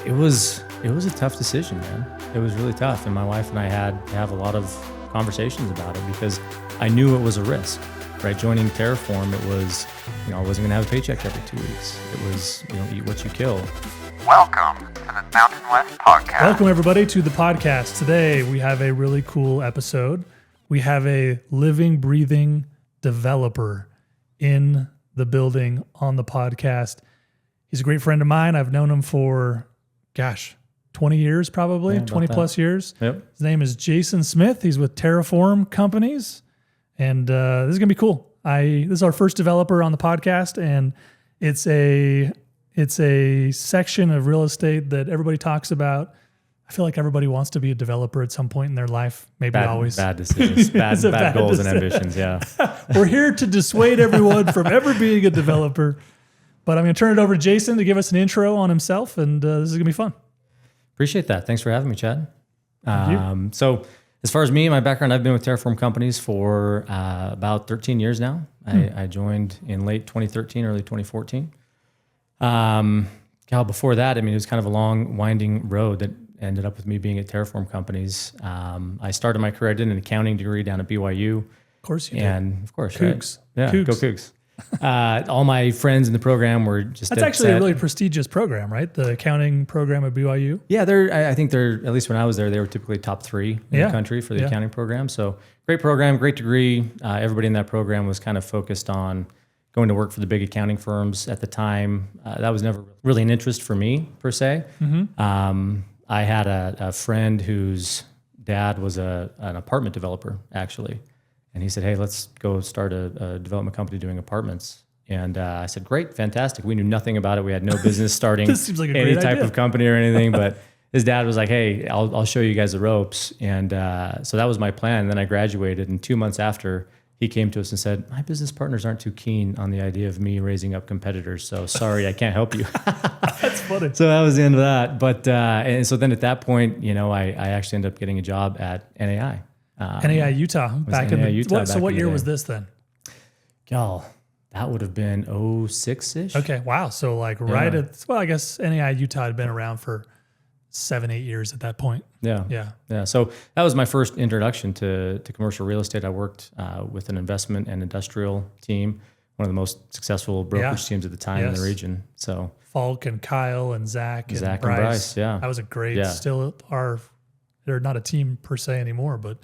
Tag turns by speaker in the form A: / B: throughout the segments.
A: It was a tough decision, man. It was really tough. And my wife and I had to have a lot of conversations about it because I knew it was a risk, right? Joining Terraform, it was, I wasn't gonna have a paycheck every 2 weeks. It was, eat what you kill.
B: Welcome to the Mountain West Podcast.
C: Welcome everybody to the podcast. Today we have a really cool episode. We have a living, breathing developer in the building on the podcast. He's a great friend of mine. I've known him for 20 years probably, 20 plus years.
A: Yep.
C: His name is Jason Smith. He's with Terraform Companies. And this is going to be cool. This is our first developer on the podcast, and it's a section of real estate that everybody talks about. I feel like everybody wants to be a developer at some point in their life. Maybe always.
A: Bad decisions, bad goals and ambitions, yeah.
C: We're here to dissuade everyone from ever being a developer. But I'm going to turn it over to Jason to give us an intro on himself, and this is going to be fun.
A: Appreciate that. Thanks for having me, Chad.
C: Thank you.
A: So as far as me, my background, I've been with Terraform Companies for about 13 years now. I joined in late 2013, early 2014. Before that, it was kind of a long, winding road that ended up with me being at Terraform Companies. I started my career, I did an accounting degree down at BYU.
C: Of course you did.
A: And of course,
C: Cougs.
A: Right? Yeah,
C: Cougs.
A: go Cougs. All my friends in the program were just
C: That's actually a really prestigious program, right? The accounting program at BYU.
A: Yeah, I think they're, at least when I was there, they were typically top 3 in the country for the accounting program. So great program, great degree. Everybody in that program was kind of focused on going to work for the big accounting firms at the time. That was never really an interest for me per se. Mm-hmm. I had a friend whose dad was an apartment developer actually. And he said, hey, let's go start a development company doing apartments. And I said, great, fantastic. We knew nothing about it. We had no business starting
C: This seems like a
A: any
C: great
A: type
C: idea.
A: of company or anything. But his dad was like, hey, I'll show you guys the ropes. And so that was my plan. And then I graduated. And 2 months after, he came to us and said, my business partners aren't too keen on the idea of me raising up competitors. So sorry, I can't help you.
C: That's funny.
A: So that was the end of that. But and so then at that point, I actually ended up getting a job at NAI.
C: NAI Utah. Back in
A: NAI
C: the
A: Utah
C: So
A: back
C: what
A: in the
C: year
A: day.
C: was this then?
A: Y'all, that would have been 06-ish.
C: Okay, wow. So I guess NAI Utah had been around for 7-8 years at that point.
A: Yeah. So that was my first introduction to commercial real estate. I worked with an investment and industrial team, one of the most successful brokerage teams at the time in the region. So
C: Falk and Kyle and Zach and Bryce.
A: and Bryce, yeah.
C: That was a great, they're not a team per se anymore, but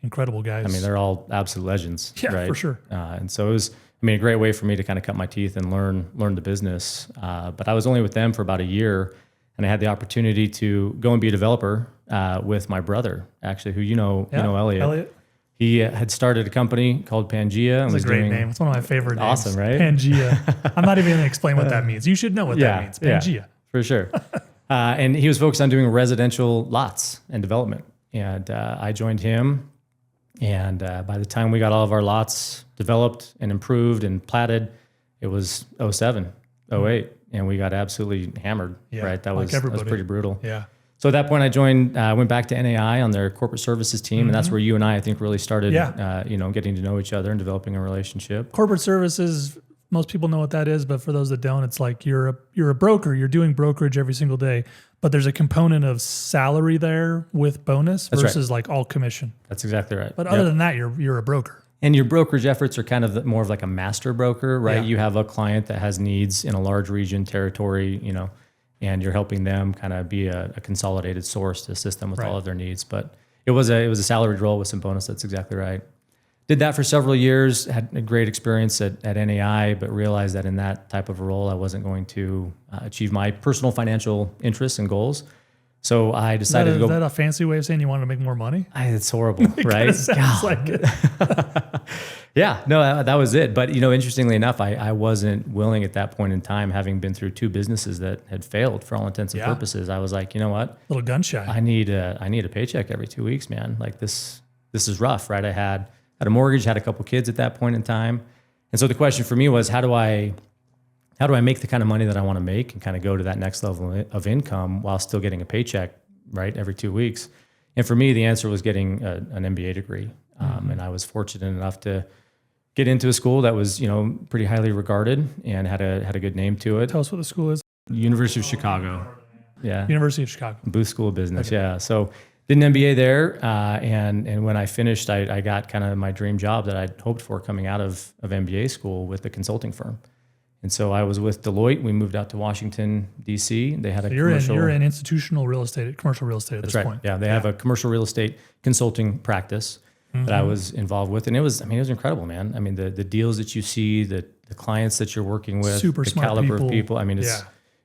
C: incredible guys.
A: they're all absolute legends.
C: Yeah,
A: right?
C: for sure.
A: And so it was, a great way for me to kind of cut my teeth and learn the business. But I was only with them for about a year, and I had the opportunity to go and be a developer with my brother, actually, who you know Elliot. He had started a company called Pangea.
C: That's a great name. It's one of my favorite names.
A: Awesome, right?
C: Pangea. I'm not even going to explain what that means. You should know what that means. Pangea.
A: Yeah, for sure. And he was focused on doing residential lots and development. And I joined him. And by the time we got all of our lots developed and improved and platted, it was 07, 08. And we got absolutely hammered, right? That was pretty brutal.
C: Yeah.
A: So at that point, I went back to NAI on their corporate services team. And that's where you and I think, really started, getting to know each other and developing a relationship.
C: Corporate services, most people know what that is, but for those that don't, it's like you're a broker. You're doing brokerage every single day, but there's a component of salary there with bonus versus like all commission.
A: That's exactly right.
C: But other than that, you're a broker.
A: And your brokerage efforts are kind of more of like a master broker, right?
C: Yeah.
A: You have a client that has needs in a large region, territory, and you're helping them kind of be a consolidated source to assist them with all of their needs. But it was a salaried role with some bonus. That's exactly right. Did that for several years, had a great experience at NAI, but realized that in that type of a role, I wasn't going to achieve my personal financial interests and goals. So I decided to go.
C: Is that a fancy way of saying you wanted to make more money?
A: It's horrible, right?
C: Sounds like it.
A: Yeah, no, that was it. But, interestingly enough, I wasn't willing at that point in time, having been through 2 businesses that had failed for all intents and purposes. I was like, you know what?
C: A little gun shy.
A: I need a paycheck every 2 weeks, man. Like this is rough, right? I had a mortgage, had a couple kids at that point in time. And so the question for me was, how do I make the kind of money that I want to make and kind of go to that next level of income while still getting a paycheck, right, every 2 weeks? And for me, the answer was getting an MBA degree. And I was fortunate enough to get into a school that was, pretty highly regarded and had a good name to it.
C: Tell us what the school is.
A: University of Chicago. Yeah.
C: University of Chicago.
A: Booth School of Business. Okay. Yeah. So did an MBA there. And when I finished, I got kind of my dream job that I'd hoped for coming out of MBA school with a consulting firm. And so I was with Deloitte. We moved out to Washington, D.C. They had a commercial.
C: You're in institutional real estate, commercial real estate at this point.
A: Yeah, they have a commercial real estate consulting practice that I was involved with, and it was incredible, man. I mean, the deals that you see, the clients that you're working with,
C: super
A: the
C: smart
A: caliber
C: people.
A: of people. I mean,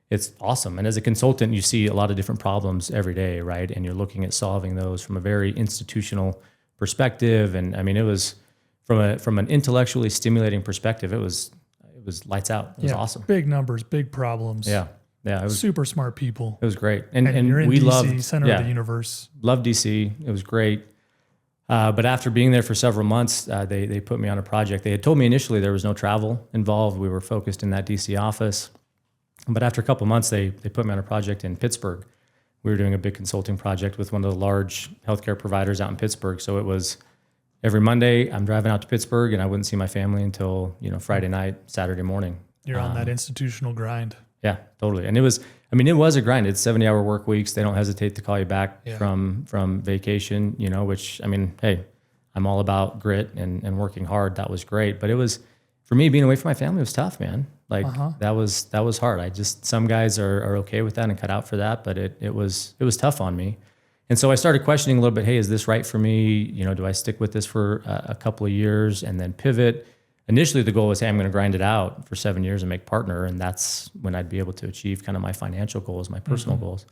A: it's awesome. And as a consultant, you see a lot of different problems every day, right? And you're looking at solving those from a very institutional perspective. And I mean, it was from an intellectually stimulating perspective. It was lights out. It was awesome.
C: Big numbers, big problems.
A: Yeah. It was
C: super smart people.
A: It was great.
C: And you're in
A: we
C: DC,
A: loved
C: center of the universe.
A: Loved DC. It was great. But after being there for several months, they put me on a project. They had told me initially there was no travel involved. We were focused in that DC office. But after a couple of months, they put me on a project in Pittsburgh. We were doing a big consulting project with one of the large healthcare providers out in Pittsburgh. So it was every Monday, I'm driving out to Pittsburgh, and I wouldn't see my family until Friday night, Saturday morning.
C: You're on that institutional grind.
A: Yeah, totally. And it was a grind. It's 70-hour work weeks. They don't hesitate to call you back from vacation, which, hey, I'm all about grit and working hard. That was great. But it was, for me, being away from my family was tough, man. Like that was hard. Some guys are okay with that and cut out for that, but it was tough on me. And so I started questioning a little bit, hey, is this right for me? Do I stick with this for a couple of years and then pivot? Initially, the goal was, hey, I'm going to grind it out for 7 years and make partner. And that's when I'd be able to achieve kind of my financial goals, my personal goals.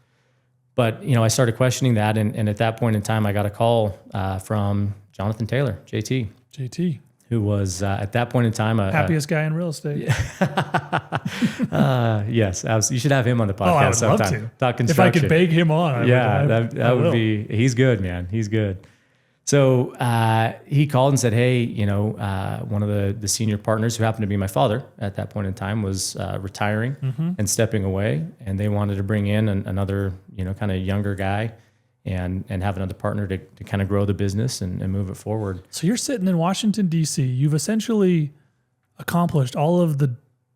A: But, I started questioning that. And at that point in time, I got a call from Jonathan Taylor, JT. Who was at that point in time
C: happiest guy in real estate.
A: Yes, you should have him on the podcast.
C: I would
A: sometime.
C: love to.
A: Talk construction.
C: If I could beg him on,
A: that would be. He's good, man. He's good. So he called and said, "Hey, one of the senior partners who happened to be my father at that point in time was retiring and stepping away, and they wanted to bring in another, kind of younger guy." And have another partner to kind of grow the business and move it forward.
C: So you're sitting in Washington, D.C. You've essentially accomplished all of the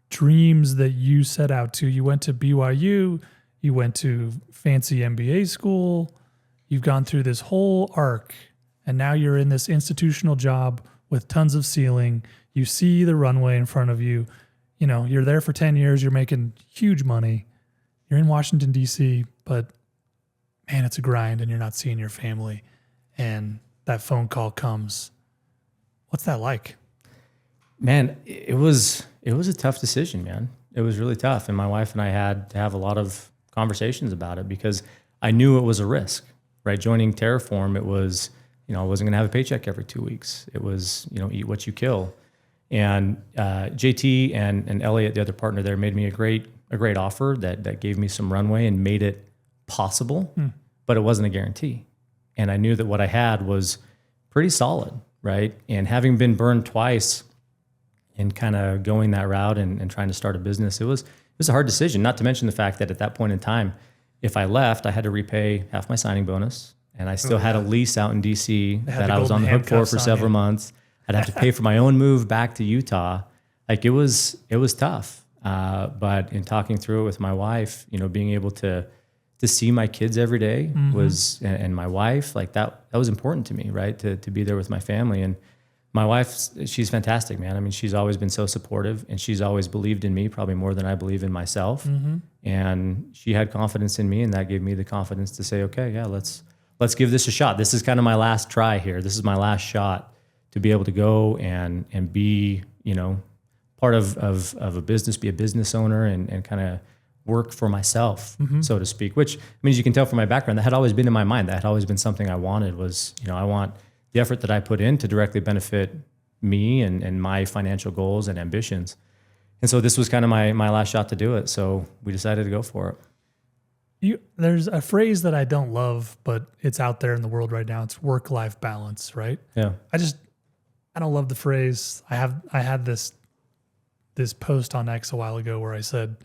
C: dreams that you set out to. You went to BYU. You went to fancy MBA school. You've gone through this whole arc. And now you're in this institutional job with tons of ceiling. You see the runway in front of you. You're there for 10 years. You're making huge money. You're in Washington, D.C., but man, it's a grind and you're not seeing your family and that phone call comes. What's that like?
A: Man, it was a tough decision, man. It was really tough. And my wife and I had to have a lot of conversations about it because I knew it was a risk, right? Joining Terraform, it was, I wasn't going to have a paycheck every 2 weeks. It was, eat what you kill. And JT and Elliot, the other partner there, made me a great offer that gave me some runway and made it possible, but it wasn't a guarantee. And I knew that what I had was pretty solid, right? And having been burned twice and kind of going that route and trying to start a business, it was a hard decision, not to mention the fact that at that point in time, if I left, I had to repay half my signing bonus, and I still had a lease out in DC that I was on the hook for several months. I'd have to pay for my own move back to Utah. Like it was tough. But in talking through it with my wife, being able to see my kids every day was, and my wife, like that was important to me, right? To be there with my family. And my wife, she's fantastic, man. She's always been so supportive, and she's always believed in me, probably more than I believe in myself. And she had confidence in me, and that gave me the confidence to say, okay, yeah, let's give this a shot. This is kind of my last try here. This is my last shot to be able to go and be, part of a business, be a business owner and kind of work for myself, so to speak, which, as you can tell from my background, that had always been in my mind. That had always been something I wanted was, I want the effort that I put in to directly benefit me and my financial goals and ambitions. And so this was kind of my last shot to do it. So we decided to go for it.
C: There's a phrase that I don't love, but it's out there in the world right now. It's work-life balance, right?
A: Yeah.
C: I don't love the phrase. I had this post on X a while ago where I said,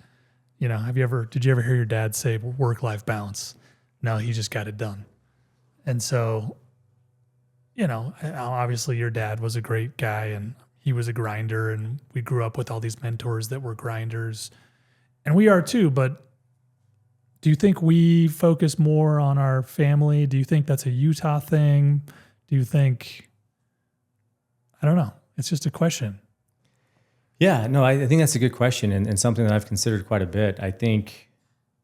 C: did you ever hear your dad say work-life balance? No, he just got it done. And so, obviously your dad was a great guy and he was a grinder, and we grew up with all these mentors that were grinders, and we are too, but Do you think we focus more on our family? Do you think that's a Utah thing? Do you think, I don't know. It's just a question.
A: Yeah, no, I think that's a good question and something that I've considered quite a bit. I think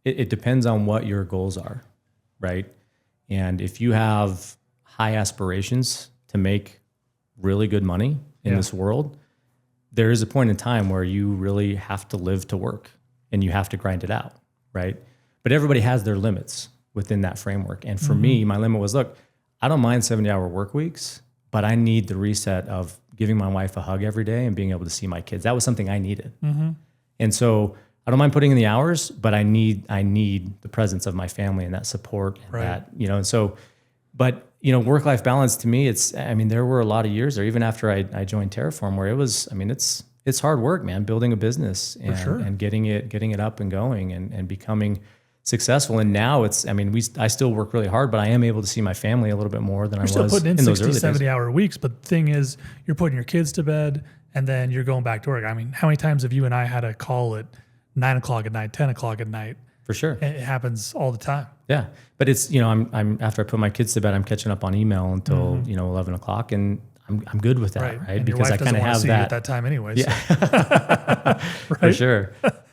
A: it depends on what your goals are, right? And if you have high aspirations to make really good money in this world, there is a point in time where you really have to live to work and you have to grind it out, right? But everybody has their limits within that framework. And for me, my limit was, look, I don't mind 70-hour work weeks, but I need the reset of giving my wife a hug every day and being able to see my kids. That was something I needed. And so I don't mind putting in the hours, but I need the presence of my family and that support and that, and so, but work-life balance to me, there were a lot of years there, even after I joined Terraform, where it was, it's hard work, man, building a business and getting it up and going and becoming successful. And now I still work really hard, but I am able to see my family a little bit more than I was in those early days.
C: You're still putting in 60, 70-hour weeks, but the thing is, you're putting your kids to bed and then you're going back to work. How many times have you and I had a call at 9 o'clock at night, 10 o'clock at night?
A: For sure.
C: It happens all the time.
A: Yeah. But it's, I'm after I put my kids to bed, I'm catching up on email until, 11 o'clock, and I'm good with that, right?
C: And
A: because I kind of have
C: see
A: that
C: you at that time anyway.
A: Yeah.
C: So.
A: For sure.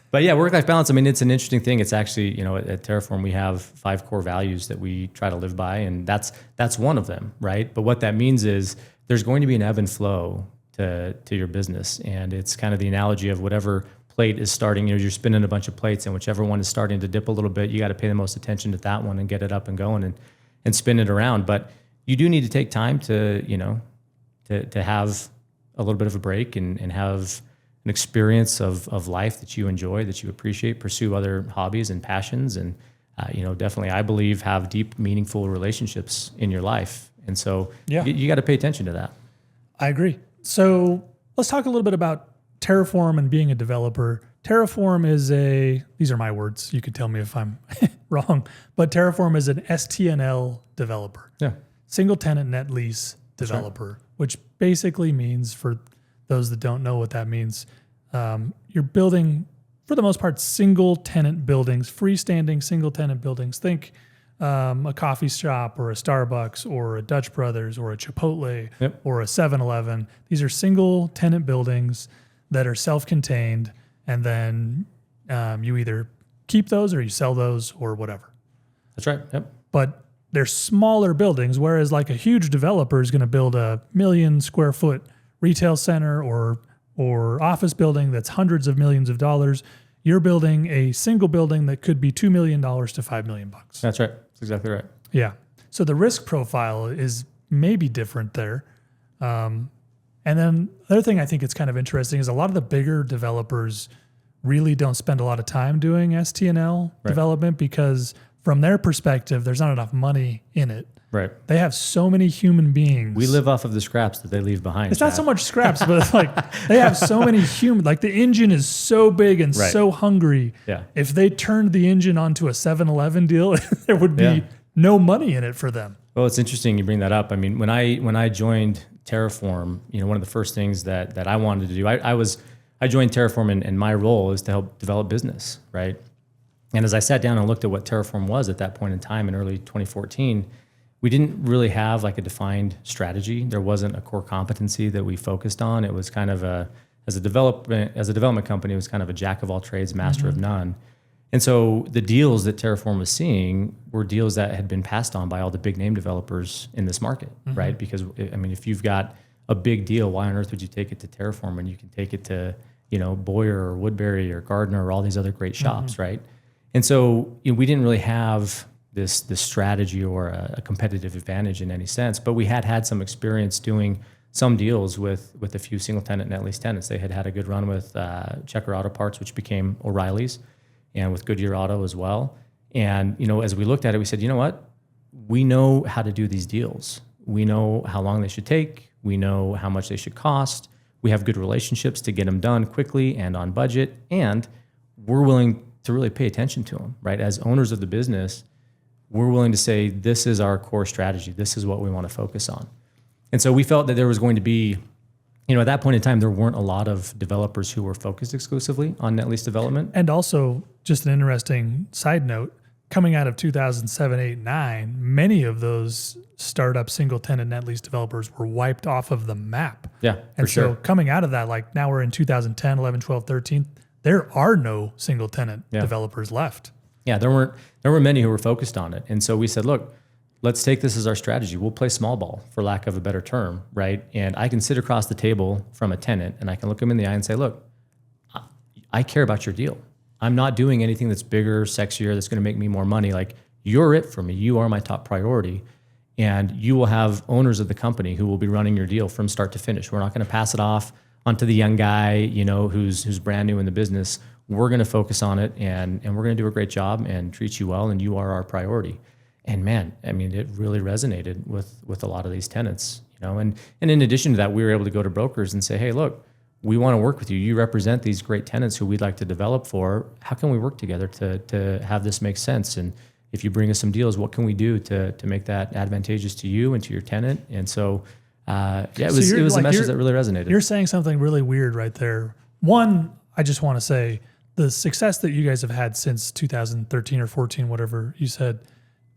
A: But yeah, work-life balance, it's an interesting thing. It's actually, at Terraform, we have 5 core values that we try to live by, and that's one of them, right? But what that means is there's going to be an ebb and flow to your business. And it's kind of the analogy of whatever plate is starting, you're spinning a bunch of plates, and whichever one is starting to dip a little bit, you got to pay the most attention to that one and get it up and going and spin it around. But you do need to take time to have a little bit of a break and have an experience of life that you enjoy, that you appreciate, pursue other hobbies and passions, and definitely, I believe, have deep, meaningful relationships in your life. And so you got to pay attention to that.
C: I agree. So let's talk a little bit about Terraform and being a developer. Terraform is these are my words, you could tell me if I'm wrong, but Terraform is an STNL developer. Yeah. Single-Tenant Net Lease developer, which basically means, for those that don't know what that means, you're building, for the most part, single-tenant buildings, freestanding single-tenant buildings. Think a coffee shop or a Starbucks or a Dutch Brothers or a Chipotle or a 7-Eleven. These are single-tenant buildings that are self-contained, and then you either keep those or you sell those or whatever.
A: That's right. Yep.
C: But they're smaller buildings, whereas like a huge developer is going to build a 1 million square foot retail center or office building that's hundreds of millions of dollars. You're building a single building that could be $2 million to $5 million.
A: That's right. That's exactly right.
C: Yeah. So the risk profile is maybe different there. And then the other thing I think it's kind of interesting is a lot of the bigger developers really don't spend a lot of time doing STNL development because from their perspective, there's not enough money in it.
A: Right.
C: They have so many human beings.
A: We live off of the scraps that they leave behind.
C: It's not so much scraps, but it's like they have so many human, like the engine is so big and so hungry.
A: Yeah.
C: If they turned the engine onto a 7-Eleven deal, there would be no money in it for them.
A: Well, it's interesting you bring that up. When I joined Terraform, one of the first things that I wanted to do, I joined Terraform and my role is to help develop business, right? And as I sat down and looked at what Terraform was at that point in time in early 2014, we didn't really have like a defined strategy. There wasn't a core competency that we focused on. It was kind of as a development company, it was kind of a jack of all trades, master of none. And so the deals that Terraform was seeing were deals that had been passed on by all the big name developers in this market, right? Because if you've got a big deal, why on earth would you take it to Terraform when you can take it to, Boyer or Woodbury or Gardner or all these other great shops, right? And so we didn't really have this strategy or a competitive advantage in any sense, but we had some experience doing some deals with a few single-tenant net lease tenants. They had a good run with Checker Auto Parts, which became O'Reilly's, and with Goodyear Auto as well. And, as we looked at it, we said, you know what? We know how to do these deals. We know how long they should take. We know how much they should cost. We have good relationships to get them done quickly and on budget. And we're willing to really pay attention to them, right? As owners of the business, we're willing to say, this is our core strategy. This is what we want to focus on. And so we felt that there was going to be, at that point in time, there weren't a lot of developers who were focused exclusively on net lease development.
C: And also, just an interesting side note, coming out of 2007, 8, 9, many of those startup single-tenant net lease developers were wiped off of the map.
A: Yeah,
C: and
A: for sure.
C: so coming out of that, like now we're in 2010, 11, 12, 13, there are no single-tenant developers left.
A: Yeah, there were many who were focused on it. And so we said, look, let's take this as our strategy. We'll play small ball, for lack of a better term, right? And I can sit across the table from a tenant and I can look them in the eye and say, look, I care about your deal. I'm not doing anything that's bigger, sexier, that's going to make me more money. Like, you're it for me. You are my top priority. And you will have owners of the company who will be running your deal from start to finish. We're not going to pass it off onto the young guy, you know, who's brand new in the business. We're going to focus on it and we're going to do a great job and treat you well. And you are our priority. And man, I mean, it really resonated with a lot of these tenants, you know, and in addition to that, we were able to go to brokers and say, hey, look, we want to work with you. You represent these great tenants who we'd like to develop for. How can we work together to have this make sense? And if you bring us some deals, what can we do to make that advantageous to you and to your tenant? And so, it was like a message that really resonated.
C: You're saying something really weird right there. One, I just want to say the success that you guys have had since 2013 or 14, whatever you said,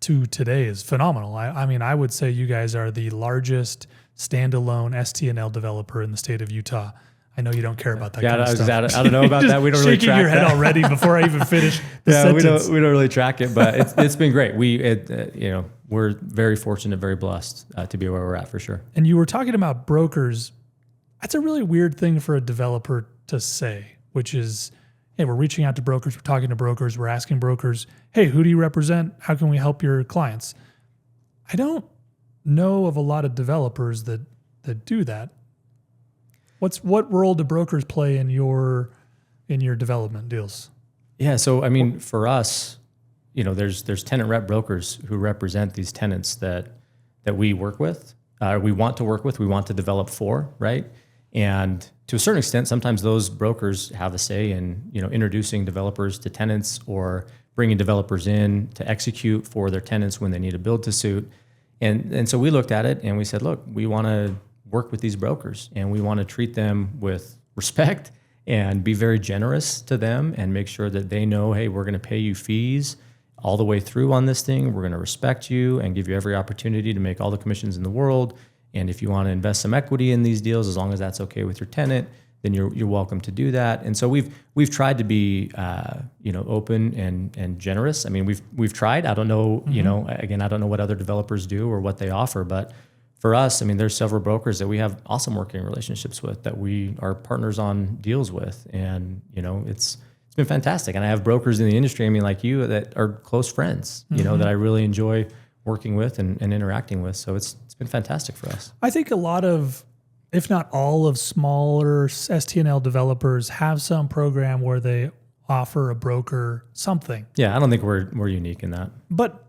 C: to today is phenomenal. I mean, I would say you guys are the largest standalone STNL developer in the state of Utah. I know you don't care about that kind of stuff.
A: I don't know about that. We don't really track
C: shaking your head
A: that
C: already before I even finish the sentence.
A: we don't really track it, but it's been great. We're very fortunate, very blessed to be where we're at for sure.
C: And you were talking about brokers. That's a really weird thing for a developer to say, which is, hey, we're reaching out to brokers, we're talking to brokers, we're asking brokers, hey, who do you represent? How can we help your clients? I don't know of a lot of developers that do that. What role do brokers play in your development deals?
A: Yeah, so I mean, for us, you know, there's tenant rep brokers who represent these tenants that we work with, we want to work with, we want to develop for, right? And to a certain extent, sometimes those brokers have a say in, you know, introducing developers to tenants or bringing developers in to execute for their tenants when they need a build to suit. And so we looked at it and we said, look, we want to work with these brokers and we want to treat them with respect and be very generous to them and make sure that they know, hey, we're going to pay you fees all the way through on this thing. We're going to respect you and give you every opportunity to make all the commissions in the world. And if you want to invest some equity in these deals, as long as that's okay with your tenant, then you're welcome to do that. And so we've tried to be open and generous. I mean, we've tried. I don't know, you know, again, I don't know what other developers do or what they offer, but for us, I mean, there's several brokers that we have awesome working relationships with that we are partners on deals with, and you know, it's been fantastic. And I have brokers in the industry, I mean, like you, that are close friends, you know, that I really enjoy working with and interacting with. So it's been fantastic for us.
C: I think a lot of, if not all of smaller STNL developers have some program where they offer a broker something.
A: Yeah, I don't think we're unique in that.
C: But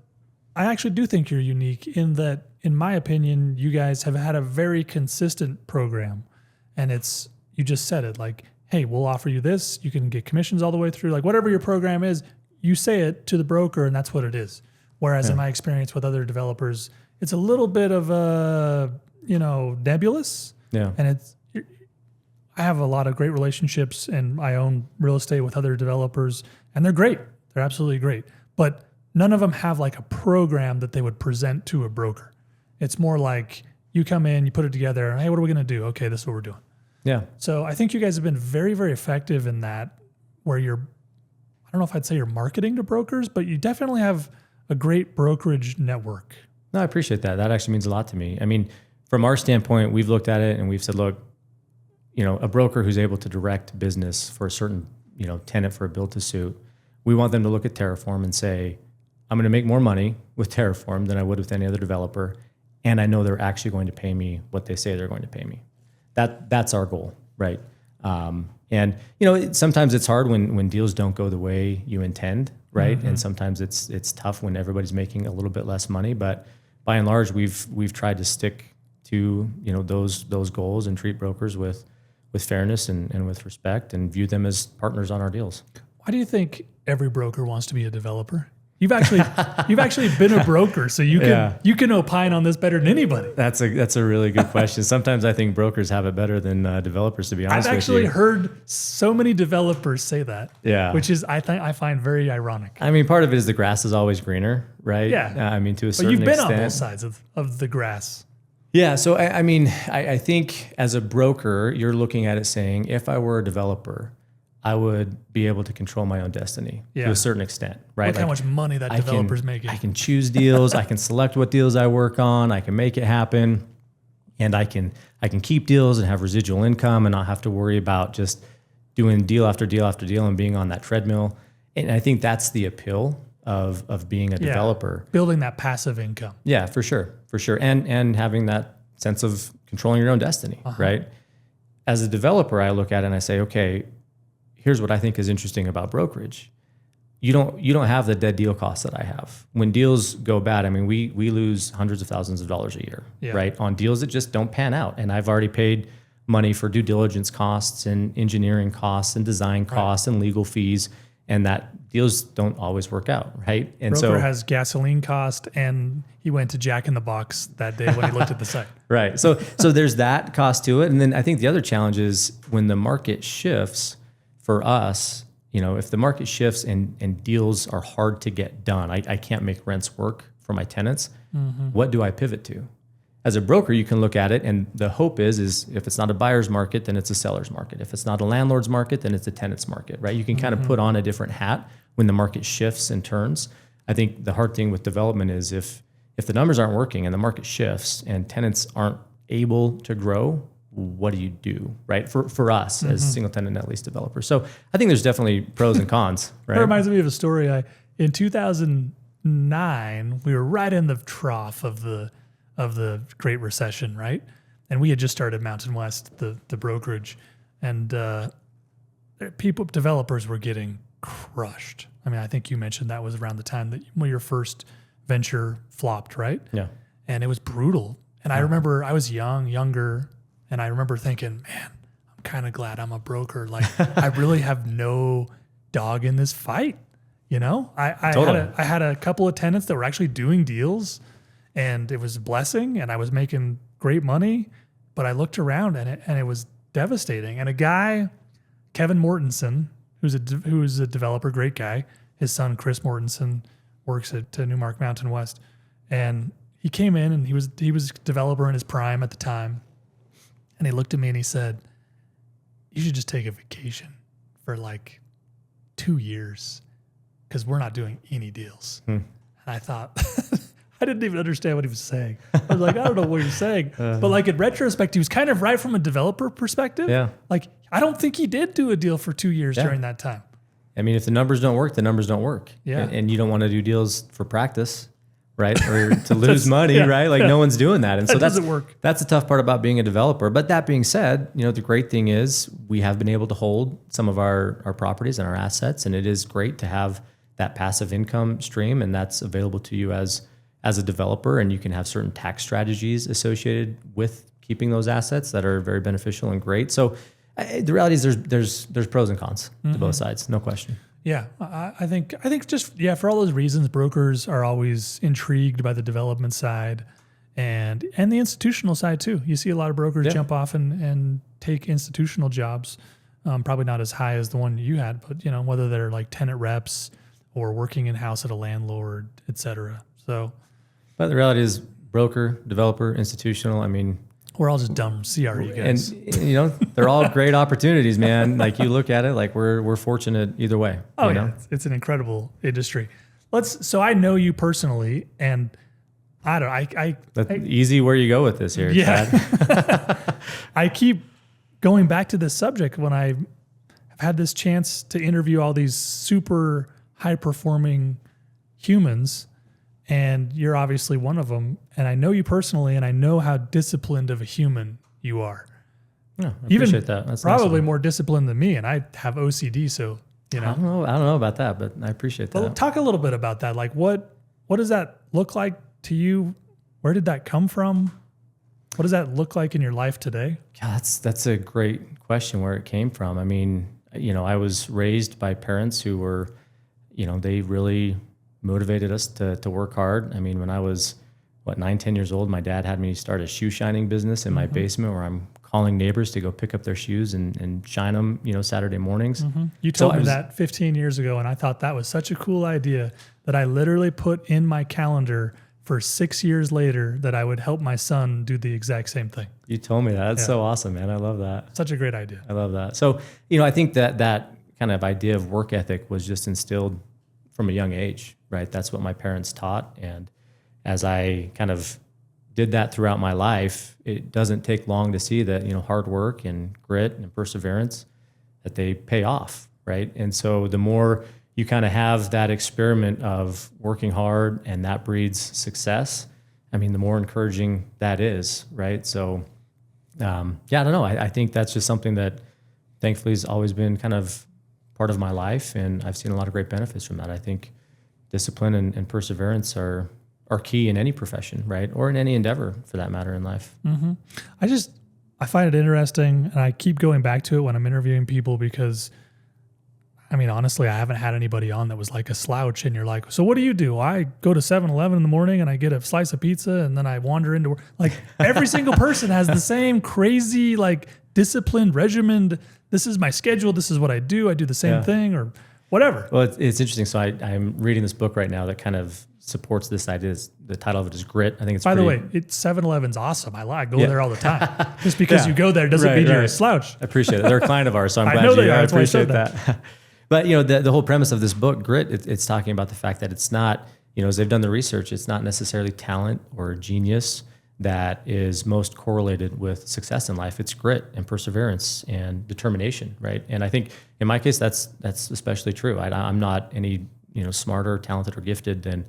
C: I actually do think you're unique in that, in my opinion, you guys have had a very consistent program. And it's, you just said it, like, hey, we'll offer you this. You can get commissions all the way through. Like, whatever your program is, you say it to the broker and that's what it is. Whereas in my experience with other developers, it's a little bit of a, you know, nebulous.
A: Yeah.
C: And I have a lot of great relationships and I own real estate with other developers and they're great. They're absolutely great. But none of them have like a program that they would present to a broker. It's more like you come in, you put it together, and hey, what are we going to do? Okay, this is what we're doing.
A: Yeah.
C: So I think you guys have been very, very effective in that, where you're, I don't know if I'd say you're marketing to brokers, but you definitely have a great brokerage network.
A: No, I appreciate that. That actually means a lot to me. I mean, from our standpoint, we've looked at it and we've said, look, you know, a broker who's able to direct business for a certain, you know, tenant for a build to suit, we want them to look at Terraform and say, I'm going to make more money with Terraform than I would with any other developer. And I know they're actually going to pay me what they say they're going to pay me. That's our goal, right? And you know, sometimes it's hard when deals don't go the way you intend, right? And sometimes it's tough when everybody's making a little bit less money. But by and large, we've tried to stick to, you know, those goals and treat brokers with fairness and with respect and view them as partners on our deals.
C: Why do you think every broker wants to be a developer? You've actually been a broker, so you can opine on this better than anybody.
A: That's a really good question. Sometimes I think brokers have it better than developers, to be honest
C: I've actually
A: with you.
C: heard so many developers say that.
A: Yeah.
C: Which is I find very ironic.
A: I mean, part of it is the grass is always greener, right?
C: Yeah.
A: I mean, to a
C: But
A: certain
C: you've been
A: extent.
C: on both sides of the grass.
A: Yeah. So, I mean, I think as a broker, you're looking at it saying, if I were a developer, I would be able to control my own destiny to a certain extent, right?
C: Look how much money that developer's making.
A: I can choose deals. I can select what deals I work on. I can make it happen, and I can keep deals and have residual income and not have to worry about just doing deal after deal after deal and being on that treadmill. And I think that's the appeal of being a developer.
C: Building that passive income.
A: Yeah, for sure. And having that sense of controlling your own destiny, right? As a developer, I look at it and I say, okay, here's what I think is interesting about brokerage. You don't have the dead deal costs that I have. When deals go bad, I mean, we lose hundreds of thousands of dollars a year, right? On deals that just don't pan out. And I've already paid money for due diligence costs and engineering costs and design costs and legal fees, and that deals don't always work out, right? And
C: Broker has gasoline cost, and he went to Jack in the Box that day when he looked at the site.
A: Right. So there's that cost to it. And then I think the other challenge is when the market shifts for us, if the market shifts and deals are hard to get done, I can't make rents work for my tenants. What do I pivot to? As a broker, you can look at it, and the hope is if it's not a buyer's market, then it's a seller's market. If it's not a landlord's market, then it's a tenant's market, right? You can kind of put on a different hat when the market shifts and turns. I think the hard thing with development is if the numbers aren't working and the market shifts and tenants aren't able to grow, what do you do, right? For us as single-tenant net lease developers. So I think there's definitely pros and cons, right?
C: That reminds me of a story. In 2009, we were right in the trough of the Great Recession, right? And we had just started Mountain West, the brokerage, and developers were getting crushed. I mean, I think you mentioned that was around the time that your first venture flopped, right?
A: Yeah.
C: And it was brutal. And I remember I was younger, and I remember thinking, man, I'm kind of glad I'm a broker. Like, I really have no dog in this fight. I had a couple of tenants that were actually doing deals, and it was a blessing, and I was making great money. But I looked around, and it was devastating. And a guy, Kevin Mortensen, who's a developer, great guy. His son Chris Mortensen works at Newmark Mountain West, and he came in, and he was a developer in his prime at the time. And he looked at me and he said, "You should just take a vacation for like 2 years because we're not doing any deals." And I thought, I didn't even understand what he was saying. I was like, I don't know what you're saying. But like in retrospect, he was kind of right from a developer perspective.
A: Yeah.
C: Like, I don't think he did do a deal for 2 years during that time.
A: I mean, if the numbers don't work, the numbers don't work.
C: Yeah.
A: And you don't want to do deals for practice, right? Or to lose money, right? Like no one's doing that. And so
C: doesn't work.
A: That's the tough part about being a developer. But that being said, the great thing is we have been able to hold some of our properties and our assets. And it is great to have that passive income stream. And that's available to you as a developer. And you can have certain tax strategies associated with keeping those assets that are very beneficial and great. So the reality is there's pros and cons to both sides. No question.
C: Yeah, I think just for all those reasons, brokers are always intrigued by the development side and the institutional side too. You see a lot of brokers jump off and take institutional jobs, probably not as high as the one you had, but whether they're like tenant reps or working in house at a landlord, et cetera. So,
A: but the reality is broker, developer, institutional. I mean,
C: we're all just dumb CRE guys.
A: And they're all great opportunities, man. Like you look at it, like we're fortunate either way.
C: Oh yeah, it's an incredible industry. So I know you personally, and that's
A: easy where you go with this here.
C: Yeah. I keep going back to this subject when I have had this chance to interview all these super high performing humans. And you're obviously one of them. And I know you personally, and I know how disciplined of a human you are.
A: Yeah, I appreciate that. That's
C: probably
A: awesome.
C: more disciplined than me. And I have OCD, so
A: I don't know about that, but I appreciate that.
C: Well, talk a little bit about that. Like, what does that look like to you? Where did that come from? What does that look like in your life today?
A: Yeah, that's a great question. Where it came from. I mean, I was raised by parents who were, they really motivated us to work hard. I mean, when I was 9, 10 years old, my dad had me start a shoe shining business in my basement where I'm calling neighbors to go pick up their shoes and shine them, Saturday mornings.
C: You told me that 15 years ago, and I thought that was such a cool idea that I literally put in my calendar for 6 years later that I would help my son do the exact same thing.
A: You told me that. That's so awesome, man. I love that.
C: Such a great idea.
A: I love that. So, I think that kind of idea of work ethic was just instilled from a young age, right? That's what my parents taught. And as I kind of did that throughout my life, it doesn't take long to see that, hard work and grit and perseverance, that they pay off, right? And so the more you kind of have that experiment of working hard and that breeds success, I mean, the more encouraging that is, right? So, I don't know. I think that's just something that thankfully has always been kind of part of my life, and I've seen a lot of great benefits from that. I think discipline and perseverance are key in any profession, right? Or in any endeavor for that matter in life.
C: Mm-hmm. I find it interesting, and I keep going back to it when I'm interviewing people because, I mean, honestly, I haven't had anybody on that was like a slouch and you're like, so what do you do? I go to 7-Eleven in the morning and I get a slice of pizza and then I wander into work. Like every single person has the same crazy, like disciplined, regimented, this is my schedule, this is what I do the same thing or whatever.
A: Well, it's interesting. So I'm reading this book right now that kind of supports this idea. The title of it is Grit. I think it's
C: By the way, 7-Eleven's awesome. I go there all the time. Just because you go there doesn't mean you're a slouch.
A: I appreciate it. They're a client of ours, so I'm glad
C: know they are.
A: I
C: That's why I
A: appreciate
C: said
A: that. But, the whole premise of this book, Grit, it's talking about the fact that it's not, as they've done the research, it's not necessarily talent or genius that is most correlated with success in life. It's grit and perseverance and determination, right? And I think in my case, that's especially true. I'm not any, smarter, talented, or gifted than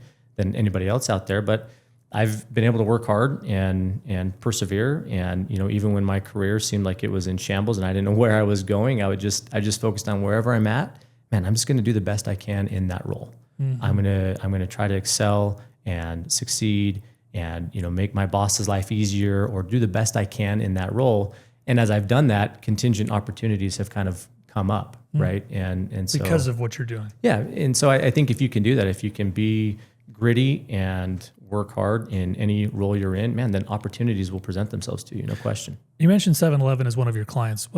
A: anybody else out there, but I've been able to work hard and persevere. And, even when my career seemed like it was in shambles and I didn't know where I was going, I just focused on wherever I'm at. Man, I'm just going to do the best I can in that role. Mm-hmm. I'm going to try to excel and succeed and, make my boss's life easier or do the best I can in that role. And as I've done that, contingent opportunities have kind of come up, right? And so
C: because of what you're doing.
A: Yeah. And so I think if you can do that, if you can be gritty and work hard in any role you're in, man, then opportunities will present themselves to you, no question.
C: You mentioned 7-Eleven as one of your clients.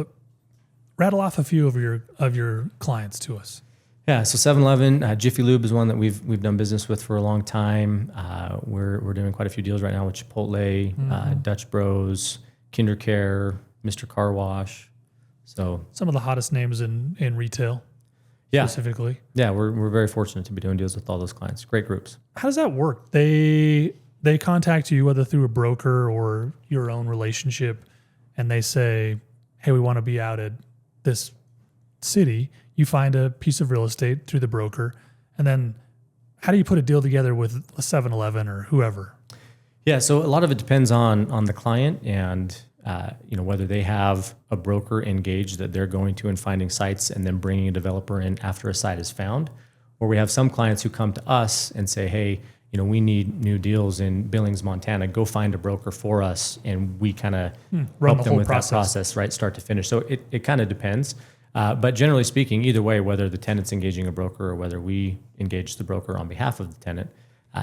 C: Rattle off a few of your clients to us.
A: Yeah, so 7-Eleven, Jiffy Lube is one that we've done business with for a long time. We're doing quite a few deals right now with Chipotle, Dutch Bros, KinderCare, Mr. Car Wash. So
C: some of the hottest names in retail. Specifically.
A: Yeah, we're very fortunate to be doing deals with all those clients. Great groups.
C: How does that work? They contact you whether through a broker or your own relationship, and they say, hey, we want to be out at this city. You find a piece of real estate through the broker, and then how do you put a deal together with a 7-Eleven or whoever?
A: Yeah, so a lot of it depends on the client and whether they have a broker engaged that they're going to and finding sites and then bringing a developer in after a site is found. Or we have some clients who come to us and say, hey, we need new deals in Billings, Montana. Go find a broker for us, and we kind of help them with that process, right, start to finish. So it kind of depends. But generally speaking, either way, whether the tenant's engaging a broker or whether we engage the broker on behalf of the tenant,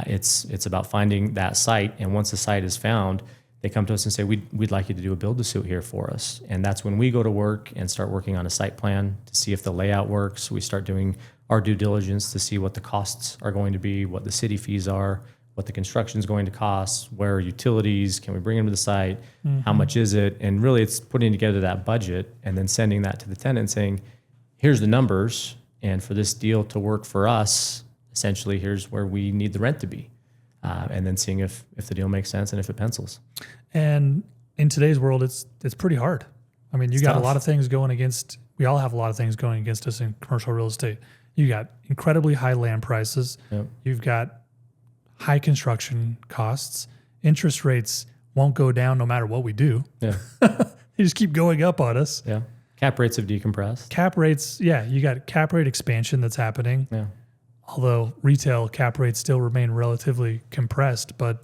A: it's about finding that site. And once the site is found, they come to us and say, we'd like you to do a build-to-suit here for us. And that's when we go to work and start working on a site plan to see if the layout works. We start doing our due diligence to see what the costs are going to be, what the city fees are, what the construction is going to cost, where are utilities, can we bring them to the site, how much is it? And really it's putting together that budget and then sending that to the tenant and saying, here's the numbers, and for this deal to work for us, essentially here's where we need the rent to be. And then seeing if the deal makes sense and if it pencils.
C: And in today's world, it's pretty hard. I mean, you got tough. A lot of things going against, we all have a lot of things going against us in commercial real estate. You got incredibly high land prices. Yep. You've got high construction costs. Interest rates won't go down no matter what we do. Yeah. They just keep going up on us.
A: Yeah. Cap rates have decompressed.
C: Cap rates, you got cap rate expansion that's happening. Yeah. Although retail cap rates still remain relatively compressed, but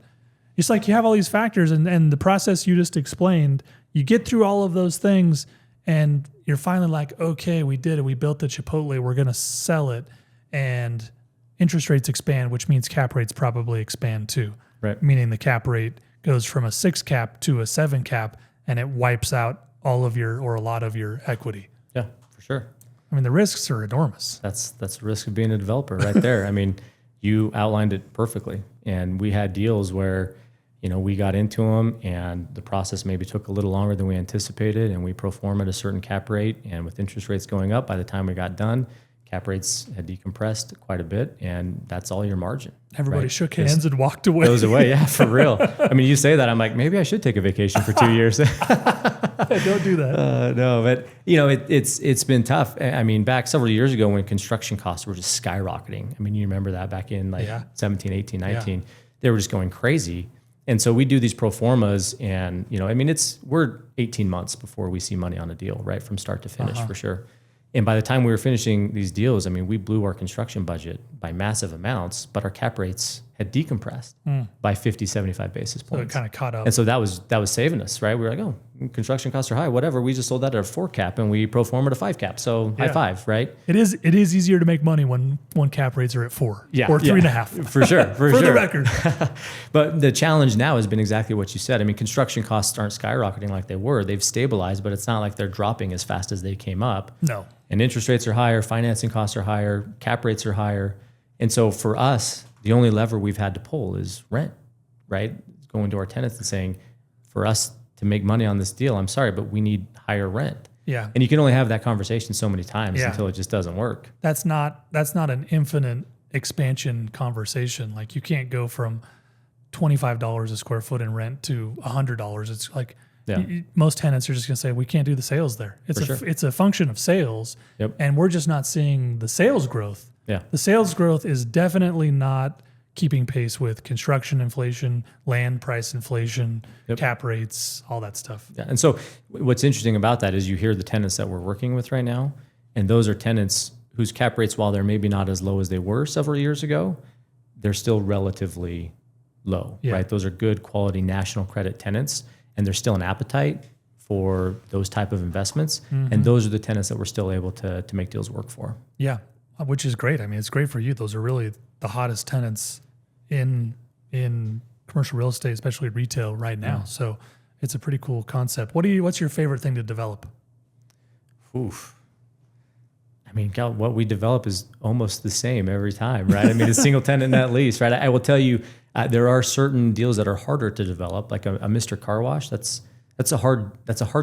C: it's like you have all these factors and the process you just explained, you get through all of those things and you're finally like, okay, we did it. We built the Chipotle. We're going to sell it. And interest rates expand, which means cap rates probably expand too.
A: Right.
C: Meaning the cap rate goes from a 6 cap to a 7 cap, and it wipes out all of your or a lot of your equity.
A: Yeah, for sure.
C: I mean, the risks are enormous.
A: That's the risk of being a developer right there. I mean, you outlined it perfectly. And we had deals where, we got into them and the process maybe took a little longer than we anticipated, and we pro forma at a certain cap rate. And with interest rates going up, by the time we got done, cap rates had decompressed quite a bit, and that's all your margin.
C: Everybody shook hands and walked away.
A: Goes away, yeah, for real. I mean, you say that, I'm like, maybe I should take a vacation for 2 years.
C: Don't do that.
A: No, but it's been tough. I mean, back several years ago when construction costs were just skyrocketing. I mean, you remember that back in 17, 18, 19, they were just going crazy. And so we do these pro formas, and we're 18 months before we see money on a deal, right, from start to finish, for sure. And by the time we were finishing these deals, I mean, we blew our construction budget by massive amounts, but our cap rates had decompressed by 50, 75 basis points.
C: So it kind of caught up.
A: And so that was saving us, right? We were like, oh, construction costs are high, whatever. We just sold that at a 4 cap and we pro forma at a 5 cap. So high five, right?
C: It is easier to make money when cap rates are at 4 or 3.5.
A: For sure. For
C: the record.
A: But the challenge now has been exactly what you said. I mean, construction costs aren't skyrocketing like they were. They've stabilized, but it's not like they're dropping as fast as they came up.
C: No.
A: And interest rates are higher, financing costs are higher, cap rates are higher. And so for us, the only lever we've had to pull is rent, right? Going to our tenants and saying, for us to make money on this deal, I'm sorry, but we need higher rent.
C: Yeah.
A: And you can only have that conversation so many times until it just doesn't work.
C: That's not an infinite expansion conversation. Like, you can't go from $25 a square foot in rent to $100. It's like, most tenants are just going to say, we can't do the sales there. It's a function of sales.
A: Yep.
C: And we're just not seeing the sales growth.
A: Yeah.
C: The sales growth is definitely not keeping pace with construction inflation, land price inflation, cap rates, all that stuff.
A: Yeah. And so what's interesting about that is you hear the tenants that we're working with right now, and those are tenants whose cap rates, while they're maybe not as low as they were several years ago, they're still relatively low, right? Those are good quality national credit tenants, and there's still an appetite for those type of investments. And those are the tenants that we're still able to make deals work for.
C: Yeah, which is great. I mean, it's great for you. Those are really the hottest tenants in commercial real estate, especially retail right now. So it's a pretty cool concept. What's your favorite thing to develop?
A: Oof. I mean, what we develop is almost the same every time, right? I mean, it's Single-Tenant Net Lease, right? I will tell you, there are certain deals that are harder to develop, like a Mr. Car Wash. That's a hard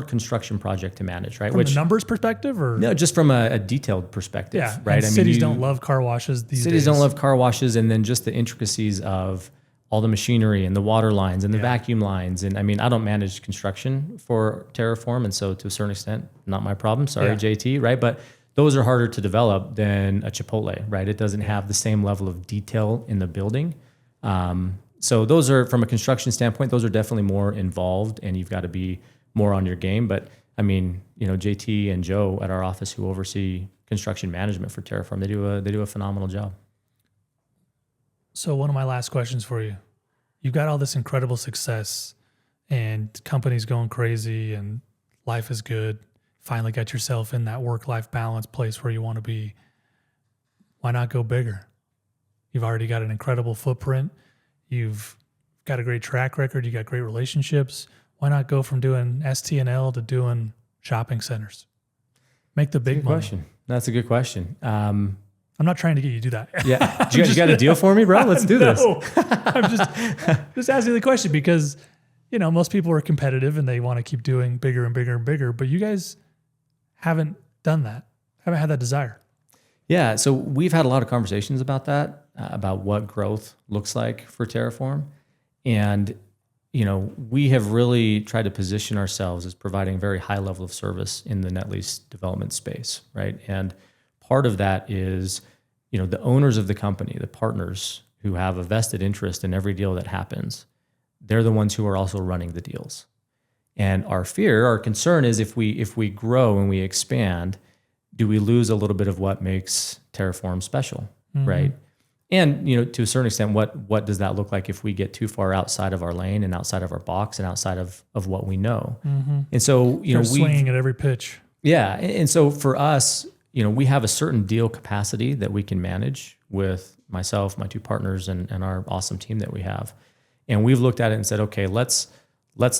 A: construction project to manage, right?
C: From a numbers perspective, or
A: no, just from a detailed perspective, right?
C: And cities don't love car washes these days.
A: Cities don't love car washes, and then just the intricacies of all the machinery and the water lines and the vacuum lines. And I mean, I don't manage construction for Terraform, and so to a certain extent, not my problem. Sorry, JT, right? But those are harder to develop than a Chipotle, right? It doesn't have the same level of detail in the building. So those are, from a construction standpoint, those are definitely more involved, and you've got to be more on your game. But I mean, JT and Joe at our office, who oversee construction management for Terraform, they do a phenomenal job.
C: So one of my last questions for you: you've got all this incredible success, and companies going crazy, and life is good. Finally got yourself in that work-life balance place where you want to be. Why not go bigger? You've already got an incredible footprint. You've got a great track record. You got great relationships. Why not go from doing STNL to doing shopping centers? Make the big money.
A: Question. That's a good question.
C: I'm not trying to get you to do that.
A: Yeah. You got a deal for me, bro? Let's do this.
C: I'm just asking the question because, most people are competitive and they want to keep doing bigger and bigger and bigger, but you guys haven't done that. Haven't had that desire.
A: Yeah. So we've had a lot of conversations about that, about what growth looks like for Terraform. And, we have really tried to position ourselves as providing a very high level of service in the net lease development space, right? And part of that is, the owners of the company, the partners who have a vested interest in every deal that happens, they're the ones who are also running the deals. And our concern is if we grow and we expand, do we lose a little bit of what makes Terraform special, right? And, to a certain extent, what does that look like if we get too far outside of our lane and outside of our box and outside of what we know? And so,
C: They're swinging at every pitch.
A: Yeah. And so for us, we have a certain deal capacity that we can manage with myself, my two partners, and our awesome team that we have. And we've looked at it and said, okay, let's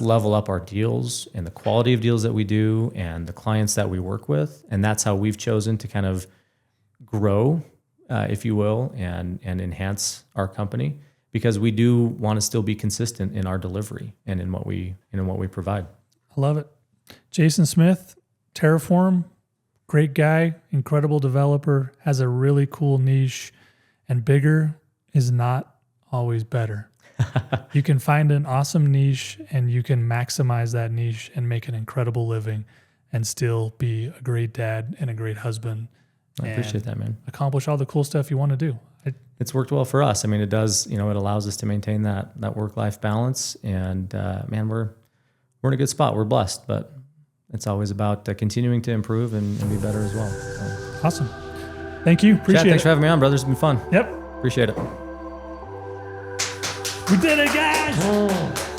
A: level up our deals and the quality of deals that we do and the clients that we work with. And that's how we've chosen to kind of grow, if you will, and enhance our company, because we do want to still be consistent in our delivery and in what we provide.
C: I love it. Jason Smith, Terraform, great guy, incredible developer, has a really cool niche, and bigger is not always better. You can find an awesome niche and you can maximize that niche and make an incredible living and still be a great dad and a great husband.
A: I appreciate that, man.
C: Accomplish all the cool stuff you want to do.
A: It's worked well for us. I mean, it does, it allows us to maintain that work-life balance, and man, we're in a good spot. We're blessed, but it's always about continuing to improve and be better as well. So.
C: Awesome. Thank you. Appreciate it.
A: Thanks for having me on, brothers. It's been fun.
C: Yep.
A: Appreciate it.
C: We did it, guys.